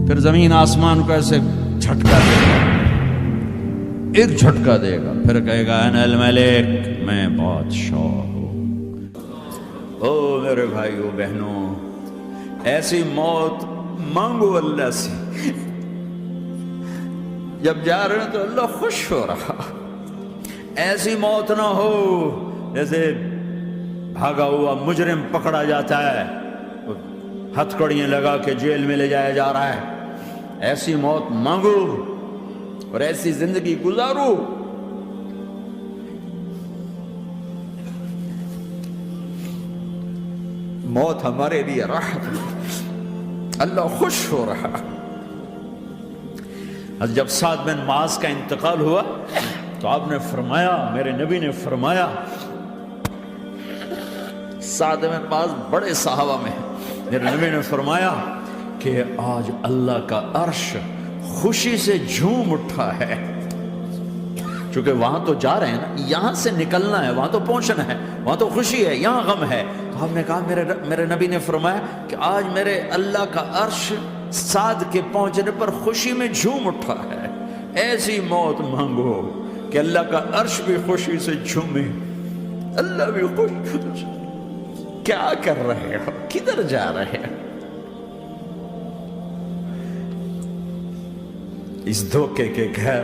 پھر زمین آسمان کو ایسے جھٹکا دے گا، ایک جھٹکا دے گا، پھر کہے گا انا الملک، میں بادشاہ ہوں۔ او میرے بھائیو بہنوں، ایسی موت مانگو اللہ سے، جب جا رہے ہیں تو اللہ خوش ہو رہا۔ ایسی موت نہ ہو جیسے بھاگا ہوا مجرم پکڑا جاتا ہے، ہتھکڑیاں لگا کے جیل میں لے جایا جا رہا ہے۔ ایسی موت مانگو اور ایسی زندگی گزارو۔ موت ہمارے لیے راحت ہے، اللہ خوش ہو رہا۔ جب سعد بن معاذ کا انتقال ہوا تو آپ نے فرمایا، میرے نبی نے فرمایا، سعد بن معاذ بڑے صحابہ میں ہیں، میرے نبی نے فرمایا کہ آج اللہ کا عرش خوشی سے جھوم اٹھا ہے، چونکہ وہاں تو جا رہے ہیں نا، یہاں سے نکلنا ہے، وہاں تو پہنچنا ہے، وہاں تو خوشی ہے، یہاں غم ہے۔ تو آپ نے کہا، میرے نبی نے فرمایا کہ آج میرے اللہ کا عرش سعد کے پہنچنے پر خوشی میں جھوم اٹھا ہے۔ ایسی موت مانگو کہ اللہ کا عرش بھی خوشی سے جھومے، اللہ بھی خوش۔ کیا کر رہے ہو؟ کدھر جا رہے ہو؟ اس دھوکے کے گھر،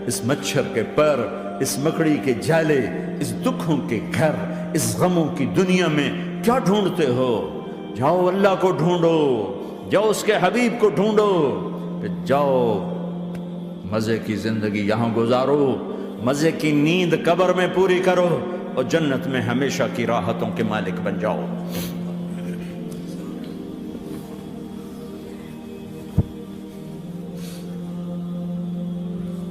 اس مچھر کے پر، اس مکڑی کے جالے، اس دکھوں کے گھر، اس غموں کی دنیا میں کیا ڈھونڈتے ہو؟ جاؤ اللہ کو ڈھونڈو، جاؤ اس کے حبیب کو ڈھونڈو، کہ جاؤ مزے کی زندگی یہاں گزارو، مزے کی نیند قبر میں پوری کرو، اور جنت میں ہمیشہ کی راحتوں کے مالک بن جاؤ۔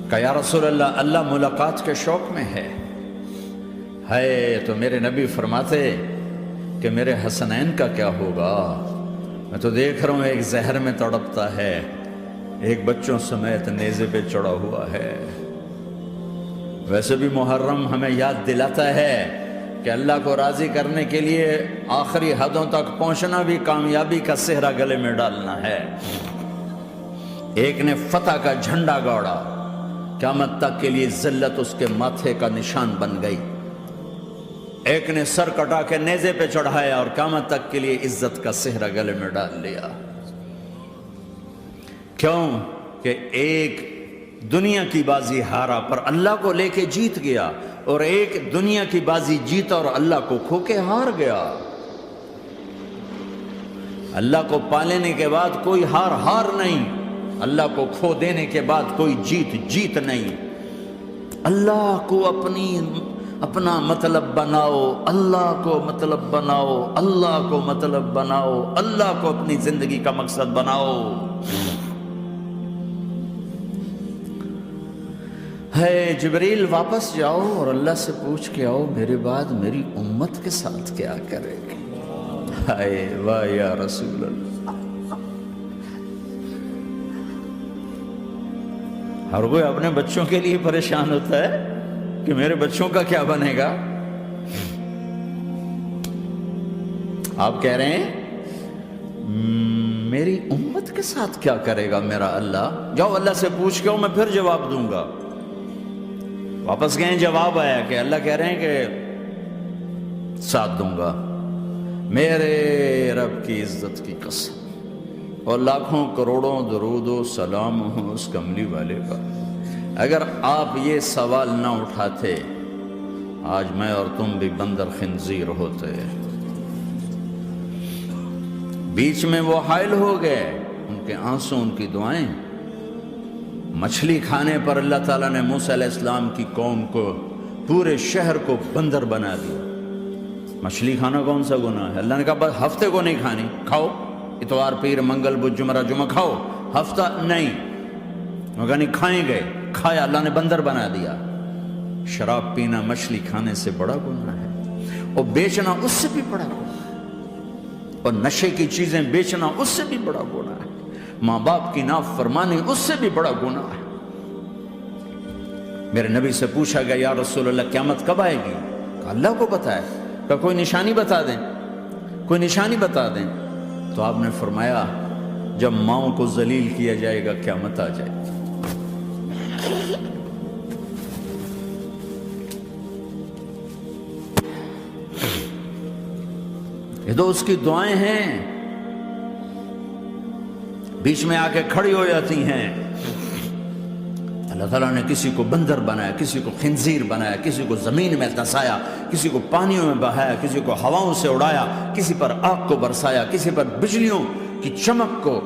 کہ یا رسول اللہ، اللہ ملاقات کے شوق میں ہے۔ تو میرے نبی فرماتے کہ میرے حسنین کا کیا ہوگا؟ میں تو دیکھ رہا ہوں ایک زہر میں تڑپتا ہے، ایک بچوں سمیت نیزے پہ چڑھا ہوا ہے۔ ویسے بھی محرم ہمیں یاد دلاتا ہے کہ اللہ کو راضی کرنے کے لیے آخری حدوں تک پہنچنا بھی کامیابی کا صحرا گلے میں ڈالنا ہے۔ ایک نے فتح کا جھنڈا گاڑا، قیامت تک کے لیے ذلت اس کے ماتھے کا نشان بن گئی۔ ایک نے سر کٹا کے نیزے پہ چڑھایا اور قیامت تک کے لیے عزت کا صحرا گلے میں ڈال لیا۔ کیوں کہ ایک دنیا کی بازی ہارا پر اللہ کو لے کے جیت گیا، اور ایک دنیا کی بازی جیتا اور اللہ کو کھو کے ہار گیا۔ اللہ کو پا لینے کے بعد کوئی ہار نہیں، اللہ کو کھو دینے کے بعد کوئی جیت نہیں۔ اللہ کو اپنا مطلب بناؤ، اللہ کو مطلب بناؤ، اللہ کو مطلب بناؤ، اللہ کو اپنی زندگی کا مقصد بناؤ۔ جبریل واپس جاؤ اور اللہ سے پوچھ کے آؤ، میرے بعد میری امت کے ساتھ کیا کرے گی؟ واہ یا رسول اللہ۔ ہر کوئی اپنے بچوں کے لیے پریشان ہوتا ہے کہ میرے بچوں کا کیا بنے گا۔ آپ کہہ رہے ہیں میری امت کے ساتھ کیا کرے گا میرا اللہ؟ جاؤ اللہ سے پوچھ کے میں پھر جواب دوں گا۔ واپس گئے، جواب آیا کہ اللہ کہہ رہے ہیں کہ ساتھ دوں گا، میرے رب کی عزت کی قسم، اور لاکھوں کروڑوں درود و سلام ہوں اس کملی والے کا۔ اگر آپ یہ سوال نہ اٹھاتے، آج میں اور تم بھی بندر خنزیر ہوتے۔ بیچ میں وہ حائل ہو گئے، ان کے آنسو، ان کی دعائیں۔ مچھلی کھانے پر اللہ تعالیٰ نے موسیٰ علیہ السلام کی قوم کو، پورے شہر کو بندر بنا دیا۔ مچھلی کھانا کون سا گناہ ہے؟ اللہ نے کہا بس ہفتے کو نہیں کھانی، کھاؤ، اتوار پیر منگل بدھ جمعہ جمعہ کھاؤ، ہفتہ نہیں۔ مگر نہیں کھائیں گے، کھایا، اللہ نے بندر بنا دیا۔ شراب پینا مچھلی کھانے سے بڑا گناہ ہے، اور بیچنا اس سے بھی بڑا گناہ ہے، اور نشے کی چیزیں بیچنا اس سے بھی بڑا گناہ ہے، ماں باپ کی نافرمانی اس سے بھی بڑا گناہ ہے۔ میرے نبی سے پوچھا گیا یا رسول اللہ قیامت کب آئے گی؟ کہا اللہ کو پتہ ہے۔ کہا کوئی نشانی بتا دیں، کوئی نشانی بتا دیں۔ تو آپ نے فرمایا جب ماؤں کو ذلیل کیا جائے گا قیامت آ جائے گی۔ یہ تو اس کی دعائیں ہیں، بیچ میں آ کے کھڑی ہو جاتی ہیں۔ اللہ تعالیٰ نے کسی کو بندر بنایا، کسی کو خنزیر بنایا، کسی کو زمین میں دھسایا، کسی کو پانیوں میں بہایا، کسی کو ہواؤں سے اڑایا، کسی پر آگ کو برسایا، کسی پر بجلیوں کی چمک کو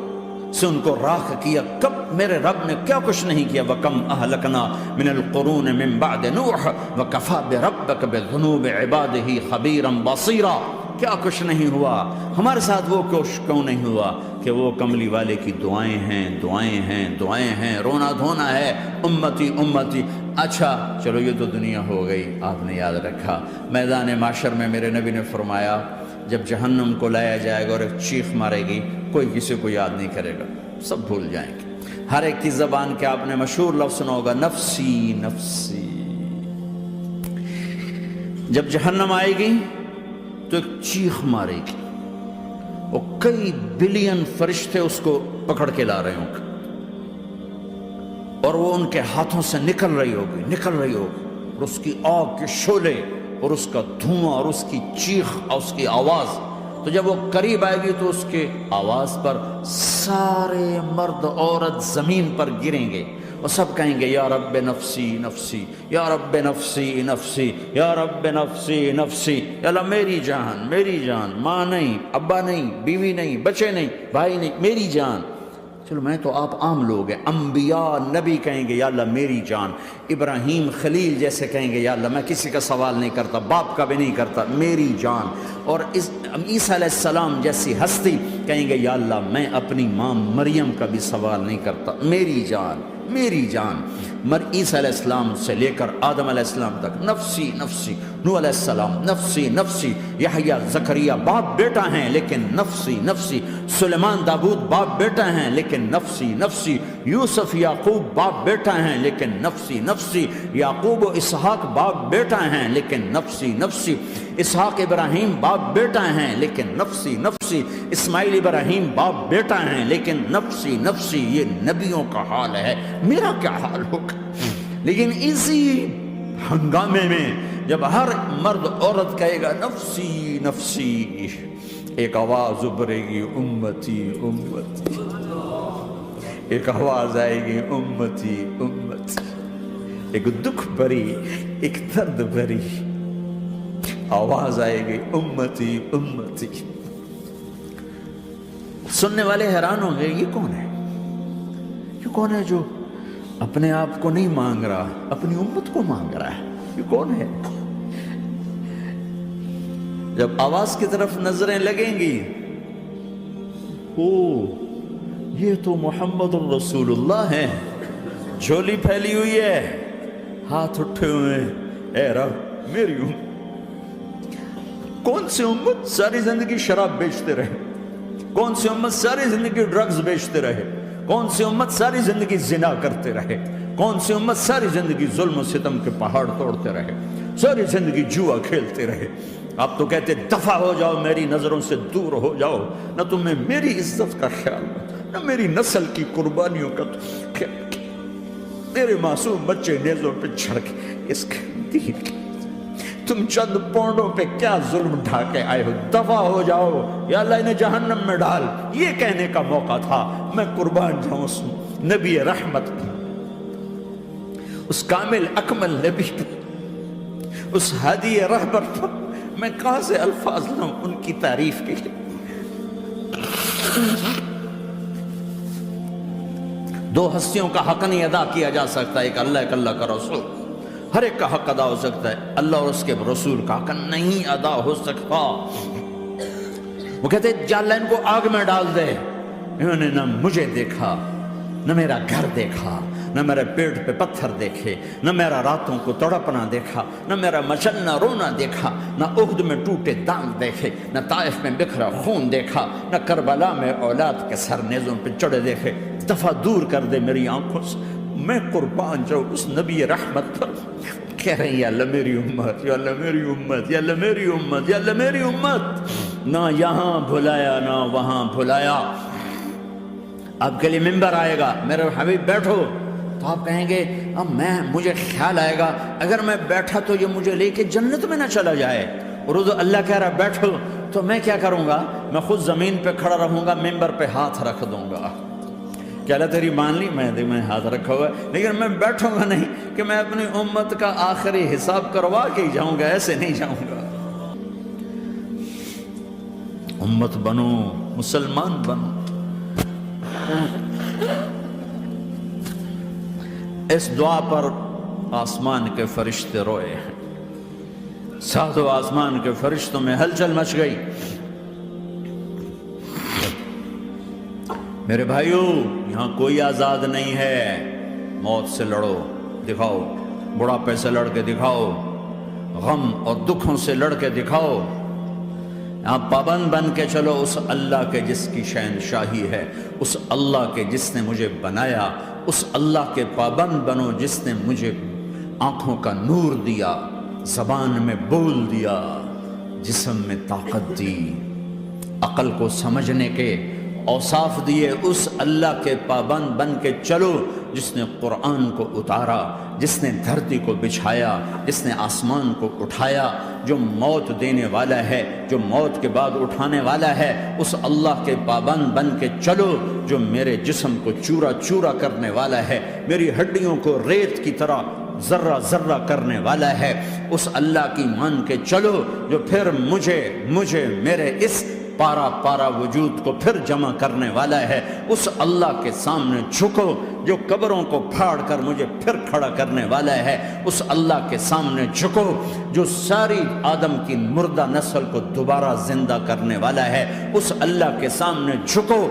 سے ان کو راکھ کیا۔ کب میرے رب نے کیا کچھ نہیں کیا۔ وَكَمْ أَهْلَكْنَا مِنَ الْقُرُونِ مِن بَعْدِ نُوحٍ وَكَفَىٰ بِرَبِّكَ بِذُنُوبِ عِبَادِهِ خَبِيرًا بَصِيرًا۔ کیا کچھ نہیں ہوا ہمارے ساتھ، وہ کچھ کیوں نہیں ہوا کہ وہ کملی والے کی دعائیں ہیں، دعائیں ہیں، دعائیں ہیں، رونا دھونا ہے، امتی امتی۔ اچھا چلو یہ تو دنیا ہو گئی، آپ نے یاد رکھا میدان معاشر میں میرے نبی نے فرمایا جب جہنم کو لایا جائے گا اور ایک چیخ مارے گی، کوئی کسی کو یاد نہیں کرے گا، سب بھول جائیں گے۔ ہر ایک کی زبان کے آپ نے مشہور لفظ سنا ہوگا، نفسی نفسی۔ جب جہنم آئے گی تو ایک چیخ مارے گی، اور کئی بلین فرشتے اس کو پکڑ کے لا رہے ہوں گے، اور وہ ان کے ہاتھوں سے نکل رہی ہوگی اور اس کی آگ کے شعلے اور اس کا دھواں اور اس کی چیخ اور اس کی آواز۔ تو جب وہ قریب آئے گی تو اس کے آواز پر سارے مرد عورت زمین پر گریں گے اور سب کہیں گے یا رب نفسی نفسی، یا رب نفسی نفسی، یا رب نفسی نفسی۔ یا اللہ میری جان، میری جان، ماں نہیں، ابا نہیں، بیوی نہیں، بچے نہیں، بھائی نہیں، میری جان۔ چلو میں تو آپ عام لوگ ہیں، انبیاء نبی کہیں گے یا اللہ میری جان، ابراہیم خلیل جیسے کہیں گے یا اللہ میں کسی کا سوال نہیں کرتا، باپ کا بھی نہیں کرتا، میری جان۔ اور عیسیٰ علیہ السلام جیسی ہستی کہیں گے یا اللہ میں اپنی ماں مریم کا بھی سوال نہیں کرتا، میری جان، میری جان۔ عیسیٰ علیہ السلام سے لے کر آدم علیہ السلام تک نفسی نفسی، نوح علیہ السلام نفسی نفسی، یحییٰ زکریا باپ بیٹا ہیں لیکن نفسی نفسی، سلیمان داؤد باپ بیٹا ہیں لیکن نفسی نفسی، یوسف یعقوب باپ بیٹا ہیں لیکن نفسی نفسی، یعقوب و اسحاق باپ بیٹا ہیں لیکن نفسی نفسی، اسحاق ابراہیم باپ بیٹا ہیں لیکن نفسی نفسی، اسماعیل ابراہیم باپ بیٹا ہیں لیکن نفسی نفسی۔ یہ نبیوں کا حال ہے، میرا کیا حال ہوگا؟ لیکن اسی ہنگامے میں جب ہر مرد عورت کہے گا نفسی نفسی، ایک آواز ابھرے گی امتی امتی، ایک آواز آئے گی امتی امتی، ایک دکھ بھری، ایک درد بھری آواز آئے گی امتی امتی۔ سننے والے حیران ہوں گے یہ کون ہے، یہ کون ہے جو اپنے آپ کو نہیں مانگ رہا، اپنی امت کو مانگ رہا ہے، یہ کون ہے؟ جب آواز کی طرف نظریں لگیں گی، او یہ تو محمد الرسول اللہ ہے، جھولی پھیلی ہوئی ہے، ہاتھ اٹھے ہوئے ہیں، اے رب میری امت۔ کون سی امت ساری زندگی شراب بیچتے رہے، کون سی امت ساری زندگی ڈرگز بیچتے رہے، کون سی امت ساری زندگی زنا کرتے رہے، کون سی امت ساری زندگی ظلم و ستم کے پہاڑ توڑتے رہے، ساری زندگی جوا کھیلتے رہے۔ آپ تو کہتے دفع ہو جاؤ، میری نظروں سے دور ہو جاؤ، نہ تمہیں میری عزت کا خیال، نہ میری نسل کی قربانیوں کا خیال، میرے معصوم بچے نیزوں پہ چڑھ کے اس کے دین کی تم چند پونڈوں پہ کیا ظلم ڈھا کے آئے ہو، دفع ہو جاؤ، یا اللہ انہیں جہنم میں ڈال۔ یہ کہنے کا موقع تھا، میں قربان جاؤں اس نبی رحمت کی، اس کامل اکمل نبی پر، اس ہادی رہبر پر میں کہاں سے الفاظ لوں ان کی تعریف کے لیے۔ دو ہستیوں کا حق نہیں ادا کیا جا سکتا، ایک اللہ، ایک اللہ کا رسول۔ ہر ایک کا حق ادا ہو سکتا ہے، اللہ اور اس کے رسول کا حق نہیں ادا ہو سکتا۔ وہ کہتے جا اللہ ان کو آگ میں ڈال دے، انہوں نے نہ مجھے دیکھا، نہ میرا گھر دیکھا، نہ میرے پیٹ پہ پتھر دیکھے، نہ میرا راتوں کو تڑپنا دیکھا، نہ میرا مچلنا رونا دیکھا، نہ احد میں ٹوٹے دانت دیکھے، نہ طائف میں بکھرا خون دیکھا، نہ کربلا میں اولاد کے سر نیزوں پہ چڑھے دیکھے۔ دفعہ دور کر دے میری آنکھوں سے، میں قربان جاؤں اس نبی رحمت پر۔ کہہ رہے ہیں یا اللہ میری امت، یا اللہ میری امت، یا اللہ میری امت، یا اللہ میری امت۔ نہ یہاں بھلایا نہ وہاں بھلایا، آپ کے لیے ممبر آئے گا، میرے حبیب بیٹھو، تو آپ کہیں گے اب مجھے خیال آئے گا اگر میں بیٹھا تو یہ مجھے لے کے جنت میں نہ چلا جائے، اور اللہ کہہ رہا بیٹھو، تو میں کیا کروں گا؟ میں خود زمین پہ کھڑا رہوں گا، ممبر پہ ہاتھ رکھ دوں گا، کہ اللہ تیری مان لی، میں ہاتھ رکھا ہوا ہے، لیکن میں بیٹھوں گا نہیں کہ میں اپنی امت کا آخری حساب کروا کے ہی جاؤں گا، ایسے نہیں جاؤں گا۔ امت بنو، مسلمان بنو۔ اس دعا پر آسمان کے فرشتے روئے ہیں، ساتوں آسمان کے فرشتوں میں ہلچل مچ گئی۔ میرے بھائیو، یہاں کوئی آزاد نہیں ہے، موت سے لڑو، دکھاؤ، بڑھاپے سے لڑ کے دکھاؤ، غم اور دکھوں سے لڑ کے دکھاؤ، یہاں پابند بن کے چلو اس اللہ کے جس کی شہنشاہی ہے، اس اللہ کے جس نے مجھے بنایا، اس اللہ کے پابند بنو جس نے مجھے آنکھوں کا نور دیا، زبان میں بول دیا، جسم میں طاقت دی، عقل کو سمجھنے کے اوصاف دیے، اس اللہ کے پابند بن کے چلو جس نے قرآن کو اتارا، جس نے دھرتی کو بچھایا، جس نے آسمان کو اٹھایا، جو موت دینے والا ہے، جو موت کے بعد اٹھانے والا ہے، اس اللہ کے پابند بن کے چلو جو میرے جسم کو چورا چورا کرنے والا ہے، میری ہڈیوں کو ریت کی طرح ذرہ ذرہ کرنے والا ہے، اس اللہ کی مان کے چلو جو پھر مجھے میرے اس پارا پارا وجود کو پھر جمع کرنے والا ہے، اس اللہ کے سامنے جھکو جو قبروں کو پھاڑ کر مجھے پھر کھڑا کرنے والا ہے، اس اللہ کے سامنے جھکو جو ساری آدم کی مردہ نسل کو دوبارہ زندہ کرنے والا ہے، اس اللہ کے سامنے جھکو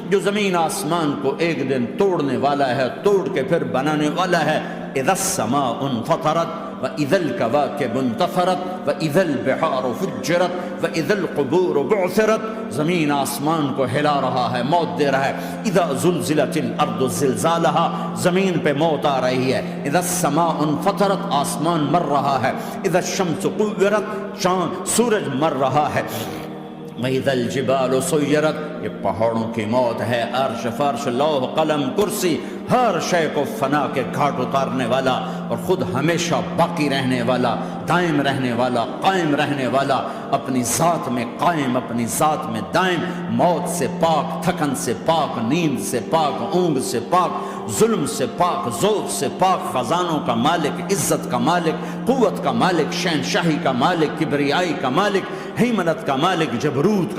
جو زمین آسمان کو ایک دن توڑنے والا ہے، توڑ کے پھر بنانے والا ہے۔ اذا السماء انفطرت وَإِذَا الْكَوَاكِبُ انتَثَرَتْ وَإِذَا الْبِحَارُ فُجِّرَتْ وَإِذَا الْقُبُورُ بُعْثِرَتْ، زمین آسمان کو ہلا رہا ہے، موت دے رہا ہے۔ اِذَا زُلْزِلَتِ الْأَرْضُ زِلْزَالَهَا، زمین پہ موت آ رہی ہے۔ اِذَا السَّمَاءُ انفطرت، آسمان مر رہا ہے۔ اِذَا الشَّمْسُ كُوِّرَتْ، سورج مر رہا ہے۔ وَإِذَا الْجِبَالُ سُيِّرَتْ، یہ پہاڑوں کی موت ہے۔ عرش فرش لوح قلم کرسی، ہر شے کو فنا کے گھاٹ اتارنے والا اور خود ہمیشہ باقی رہنے والا، دائم رہنے والا، قائم رہنے والا، اپنی ذات میں قائم، اپنی ذات میں دائم، موت سے پاک، تھکن سے پاک، نیند سے پاک، اونگ سے پاک، ظلم سے پاک، ذوق سے پاک، خزانوں کا مالک، عزت کا مالک، قوت کا مالک، شہنشاہی کا مالک، کبریائی کا مالک، ہیمنت کا مالک، جبروت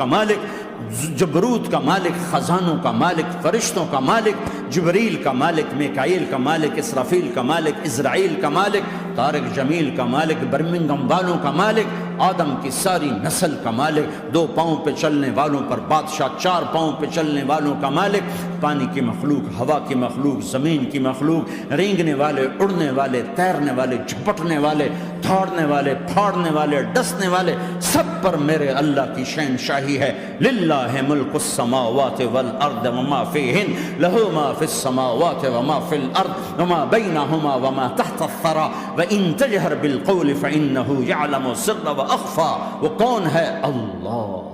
کا مالک، خزانوں کا مالک، فرشتوں کا مالک، جبریل کا مالک، میکائیل کا مالک، اسرافیل کا مالک، اسرائیل کا مالک، طارق جمیل کا مالک، برمنگم والوں کا مالک، آدم کی ساری نسل کا مالک، 2 پاؤں پہ چلنے والوں پر بادشاہ، 4 پاؤں پہ چلنے والوں کا مالک، پانی کی مخلوق، ہوا کی مخلوق، زمین کی مخلوق، رینگنے والے، اڑنے والے، تیرنے والے، جھپٹنے والے، دھاڑنے والے، پھاڑنے والے، ڈسنے والے، سب پر میرے اللہ کی شہنشاہی ہے۔ للہ ملک السماوات والارض وما فیہن، لہ ما فی السماوات وما فی الارض وما بینہما وما تحت الثری وان تجہر بالقول فانہ یعلم السر واخفی۔ وہ کون ہے؟ اللہ۔